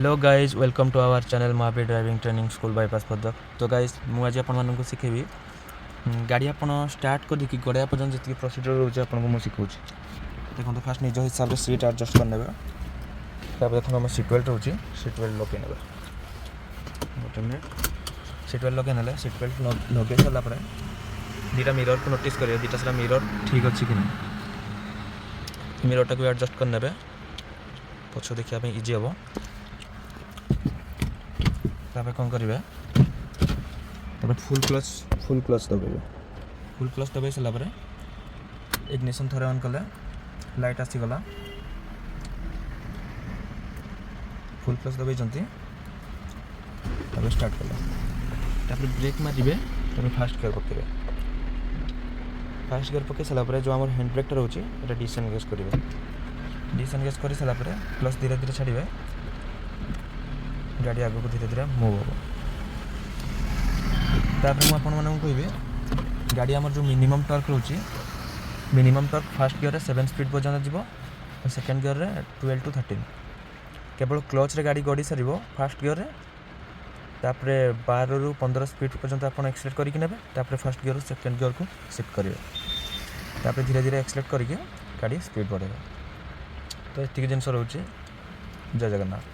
Hello guys welcome to our channel Mahavir driving training school bypass पदक। तो guys मुझे आपको शिखेबी गाड़ी आप स्टार्ट करके गड़ा पर्यटन जी प्रोसीजर रोचे आपको शिखाऊँ। देखो तो फास्ट निज हिसाब से सीट एडजस्ट करने देखो आम सीट बेल्ट रोचे सीट बेल्ट लगे गोटे मिनट सीट बेल्ट लगे सीट बेल्ट लगे सारापर दुटा मिरर को नोटिस करेंगे दुटा सारा मिरर ठीक अच्छे कि ना मिररटा को एडजस्ट करने पछ देखा इजी हम तापर कौन करेंगे तापर फुल क्लच दबाई सारापर इग्निशन थोड़े ऑन कले लाइट आसीगला फुल क्लच दबाई स्टार्ट कले ब्रेक मारे फास्ट गियर पकड़े फास्ट गियर पकई सारापर जो आम हैंड ब्रेकटा रोचे डिसएंगेज करेंगे डिसएंगेज कर सारापर क्लच धीरे धीरे छाड़े गाड़ी आगे को धीरे धीरे मूव हम तापर मुझे कहि गाड़ी आम जो मिनिमम टर्क रोचे minimum torque fast gear 7 speed पर्यटन जीव सेकेंड गियर 12 to 13 केवल क्लच रे गाड़ी गड़ी सार फास्ट गियर तापर 12 ରୁ 15 स्पीड पर्यटन आप एक्सलेट करके फास्ट गियर सेकेंड गियर को शिफ्ट करेंगे तापर धीरे धीरे एक्सलेट करके गाड़ी स्पीड बढ़ेगा। तो ये जिन रोचे। जय जगन्नाथ।